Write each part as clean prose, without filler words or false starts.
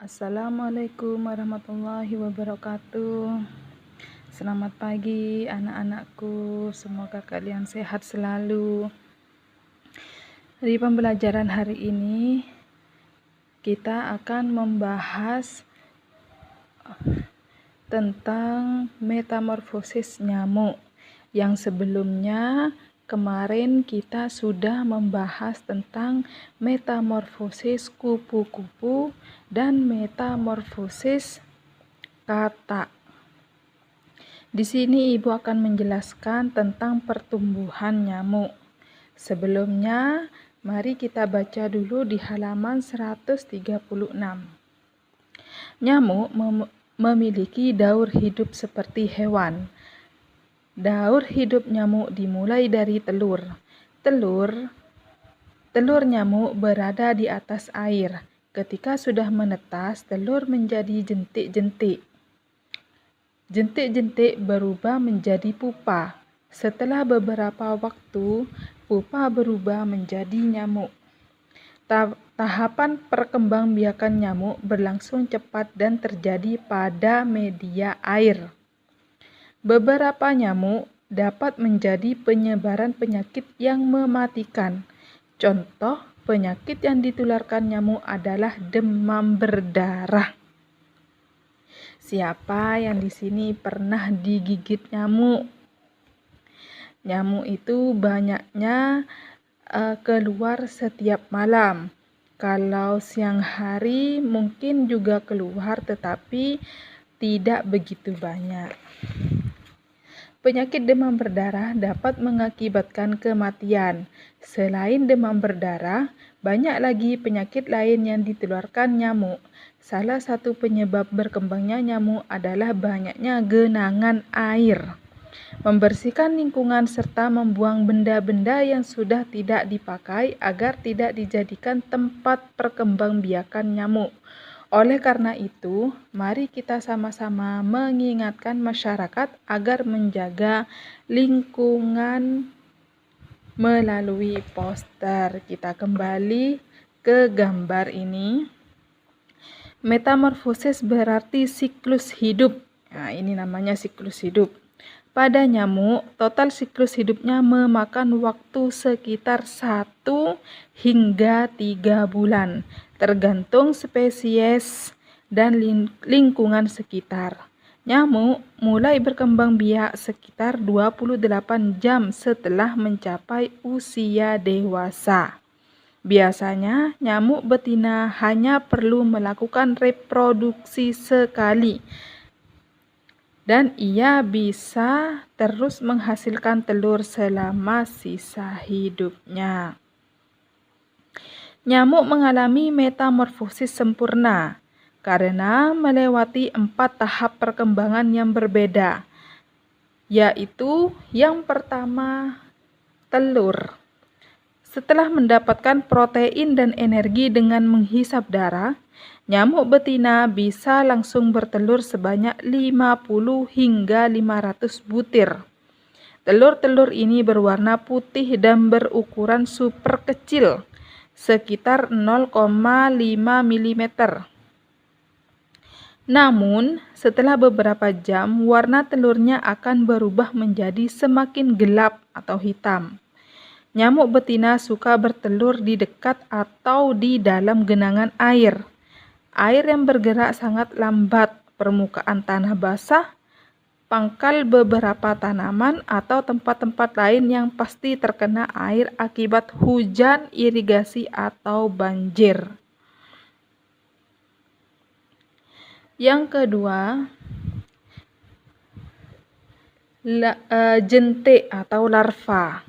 Assalamualaikum warahmatullahi wabarakatuh. Selamat pagi anak-anakku, semoga kalian sehat selalu. Di pembelajaran hari ini kita akan membahas tentang metamorfosis nyamuk. Yang sebelumnya kemarin kita sudah membahas tentang metamorfosis kupu-kupu dan metamorfosis katak. Di sini Ibu akan menjelaskan tentang pertumbuhan nyamuk. Sebelumnya, mari kita baca dulu di halaman 136. Nyamuk memiliki daur hidup seperti hewan. Daur hidup nyamuk dimulai dari telur. Telur nyamuk berada di atas air. Ketika sudah menetas, telur menjadi jentik-jentik. Jentik-jentik berubah menjadi pupa. Setelah beberapa waktu, pupa berubah menjadi nyamuk. Tahapan perkembangbiakan nyamuk berlangsung cepat dan terjadi pada media air. Beberapa nyamuk dapat menjadi penyebaran penyakit yang mematikan. Contoh penyakit yang ditularkan nyamuk adalah demam berdarah. Siapa yang di sini pernah digigit nyamuk? Nyamuk itu banyaknya keluar setiap malam. Kalau siang hari mungkin juga keluar, tetapi tidak begitu banyak. Penyakit demam berdarah dapat mengakibatkan kematian. Selain demam berdarah, banyak lagi penyakit lain yang ditularkan nyamuk. Salah satu penyebab berkembangnya nyamuk adalah banyaknya genangan air. Membersihkan lingkungan serta membuang benda-benda yang sudah tidak dipakai agar tidak dijadikan tempat perkembangbiakan nyamuk. Oleh karena itu, mari kita sama-sama mengingatkan masyarakat agar menjaga lingkungan melalui poster. Kita kembali ke gambar ini. Metamorfosis berarti siklus hidup. Nah, ini namanya siklus hidup. Pada nyamuk, total siklus hidupnya memakan waktu sekitar 1 hingga 3 bulan, tergantung spesies dan lingkungan sekitar. Nyamuk mulai berkembang biak sekitar 28 jam setelah mencapai usia dewasa. Biasanya, nyamuk betina hanya perlu melakukan reproduksi sekali, dan ia bisa terus menghasilkan telur selama sisa hidupnya. Nyamuk mengalami metamorfosis sempurna karena melewati 4 tahap perkembangan yang berbeda, yaitu yang pertama, telur. Setelah mendapatkan protein dan energi dengan menghisap darah, nyamuk betina bisa langsung bertelur sebanyak 50 hingga 500 butir. Telur-telur ini berwarna putih dan berukuran super kecil, sekitar 0,5 mm. Namun, setelah beberapa jam, warna telurnya akan berubah menjadi semakin gelap atau hitam. Nyamuk betina suka bertelur di dekat atau di dalam genangan air. Air yang bergerak sangat lambat, permukaan tanah basah, pangkal beberapa tanaman, atau tempat-tempat lain yang pasti terkena air akibat hujan, irigasi, atau banjir. Yang kedua, jentik atau larva.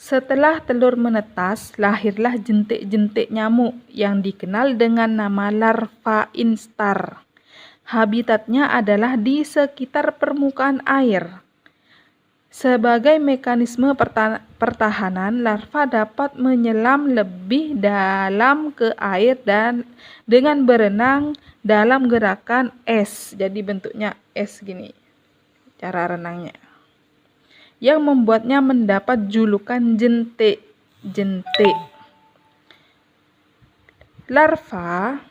Setelah telur menetas, lahirlah jentik-jentik nyamuk yang dikenal dengan nama larva instar. Habitatnya adalah di sekitar permukaan air. Sebagai mekanisme pertahanan, larva dapat menyelam lebih dalam ke air dan dengan berenang dalam gerakan S. Jadi bentuknya S gini, cara renangnya, yang membuatnya mendapat julukan jentik. Larva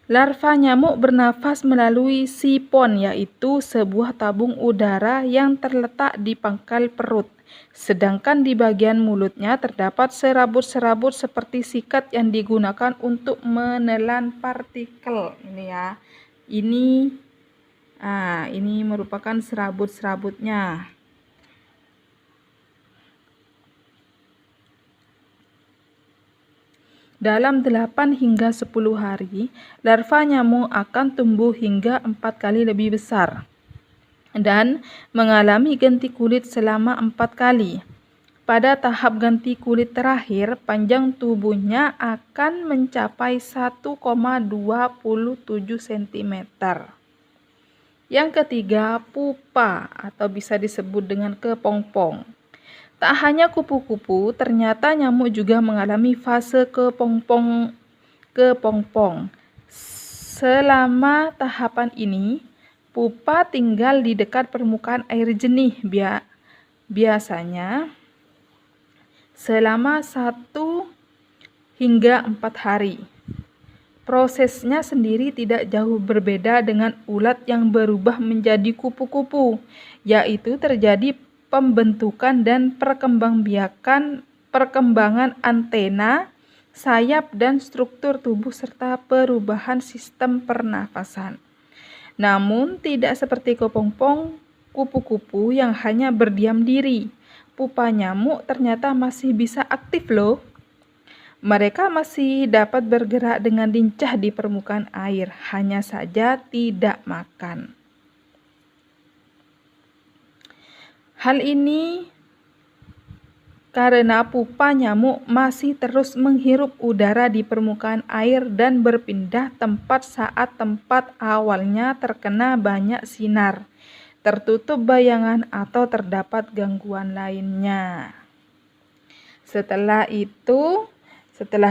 Larva nyamuk bernafas melalui sipon, yaitu sebuah tabung udara yang terletak di pangkal perut. Sedangkan di bagian mulutnya terdapat serabut-serabut seperti sikat yang digunakan untuk menelan partikel. Ini ya. Ini merupakan serabut-serabutnya. Dalam 8 hingga 10 hari, larva nyamuk akan tumbuh hingga 4 kali lebih besar dan mengalami ganti kulit selama 4 kali. Pada tahap ganti kulit terakhir, panjang tubuhnya akan mencapai 1,27 cm. Yang ketiga, pupa atau bisa disebut dengan kepompong. Tak hanya kupu-kupu, ternyata nyamuk juga mengalami fase kepompong. Selama tahapan ini, pupa tinggal di dekat permukaan air jernih, biasanya selama 1 hingga 4 hari. Prosesnya sendiri tidak jauh berbeda dengan ulat yang berubah menjadi kupu-kupu, yaitu terjadi pembentukan dan perkembangan antena, sayap, dan struktur tubuh serta perubahan sistem pernafasan. Namun tidak seperti kepompong kupu-kupu yang hanya berdiam diri. Pupa nyamuk ternyata masih bisa aktif loh. Mereka masih dapat bergerak dengan lincah di permukaan air, hanya saja tidak makan. Hal ini karena pupa nyamuk masih terus menghirup udara di permukaan air dan berpindah tempat saat tempat awalnya terkena banyak sinar, tertutup bayangan, atau terdapat gangguan lainnya. Setelah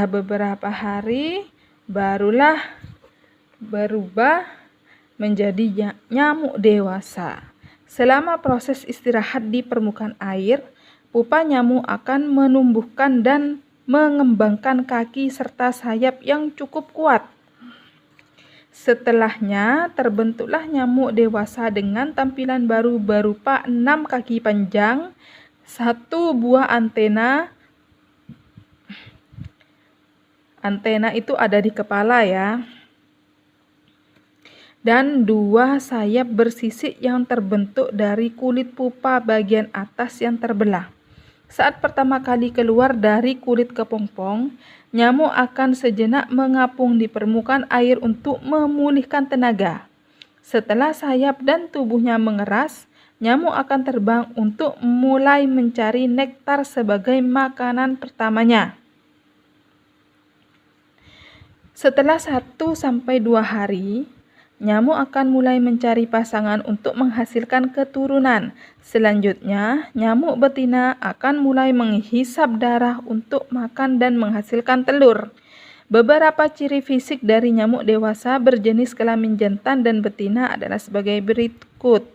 beberapa hari, barulah berubah menjadi nyamuk dewasa. Selama proses istirahat di permukaan air, pupa nyamuk akan menumbuhkan dan mengembangkan kaki serta sayap yang cukup kuat. Setelahnya, terbentuklah nyamuk dewasa dengan tampilan baru berupa 6 kaki panjang, 1 buah antena. Antena itu ada di kepala ya. Dan 2 sayap bersisik yang terbentuk dari kulit pupa bagian atas yang terbelah. Saat pertama kali keluar dari kulit kepompong, nyamuk akan sejenak mengapung di permukaan air untuk memulihkan tenaga. Setelah sayap dan tubuhnya mengeras, nyamuk akan terbang untuk mulai mencari nektar sebagai makanan pertamanya. Setelah 1-2 hari, nyamuk akan mulai mencari pasangan untuk menghasilkan keturunan. Selanjutnya, nyamuk betina akan mulai menghisap darah untuk makan dan menghasilkan telur. Beberapa ciri fisik dari nyamuk dewasa berjenis kelamin jantan dan betina adalah sebagai berikut.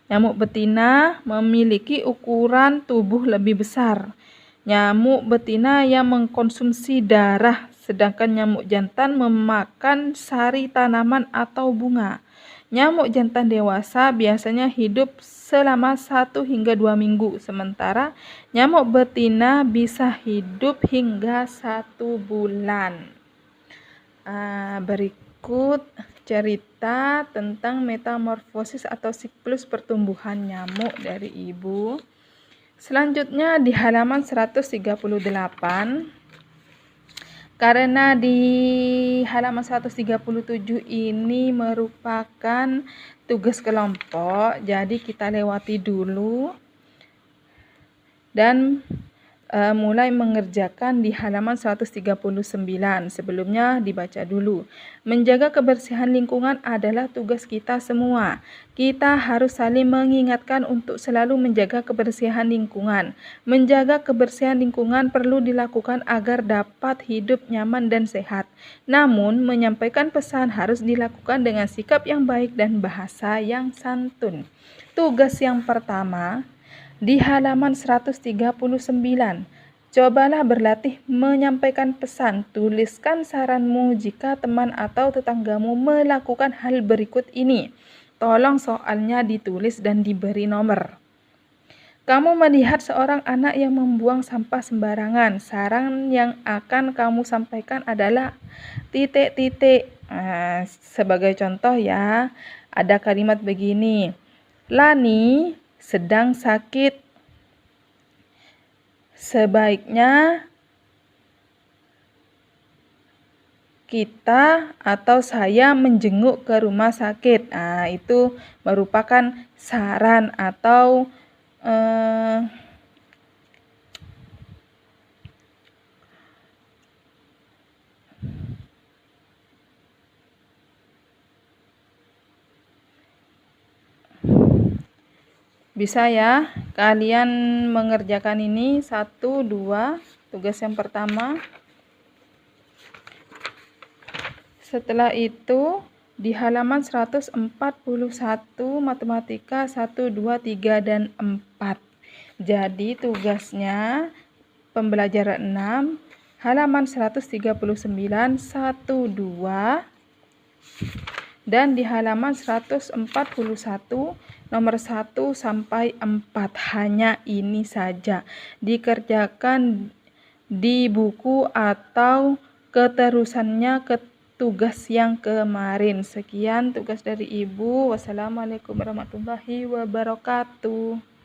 Nyamuk betina memiliki ukuran tubuh lebih besar. Nyamuk betina yang mengkonsumsi darah, sedangkan nyamuk jantan memakan sari tanaman atau bunga. Nyamuk jantan dewasa biasanya hidup selama 1 hingga 2 minggu, sementara nyamuk betina bisa hidup hingga 1 bulan. Berikut cerita tentang metamorfosis atau siklus pertumbuhan nyamuk dari ibu. Selanjutnya di halaman 138, karena di halaman 137 ini merupakan tugas kelompok, jadi kita lewati dulu dan mulai mengerjakan di halaman 139. Sebelumnya dibaca dulu. Menjaga kebersihan lingkungan adalah tugas kita semua. Kita harus saling mengingatkan untuk selalu menjaga kebersihan lingkungan. Menjaga kebersihan lingkungan perlu dilakukan agar dapat hidup nyaman dan sehat. Namun, menyampaikan pesan harus dilakukan dengan sikap yang baik dan bahasa yang santun. Tugas yang pertama, di halaman 139, Cobalah berlatih menyampaikan pesan. Tuliskan saranmu jika teman atau tetanggamu melakukan hal berikut ini. Tolong soalnya ditulis dan diberi nomor. Kamu melihat seorang anak yang membuang sampah sembarangan. Saran yang akan kamu sampaikan adalah titik-titik. Sebagai contoh ya, ada kalimat begini. Lani sedang sakit. Sebaiknya kita atau saya menjenguk ke rumah sakit. Itu merupakan saran atau bisa ya kalian mengerjakan ini 1, 2 tugas yang pertama. Setelah itu di halaman 141 matematika 1, 2, 3, dan 4. Jadi tugasnya pembelajaran 6 halaman 139 1, 2 dan di halaman 141 nomor 1 sampai 4. Hanya ini saja. Dikerjakan di buku atau keterusannya ke tugas yang kemarin. Sekian tugas dari Ibu. Wassalamualaikum warahmatullahi wabarakatuh.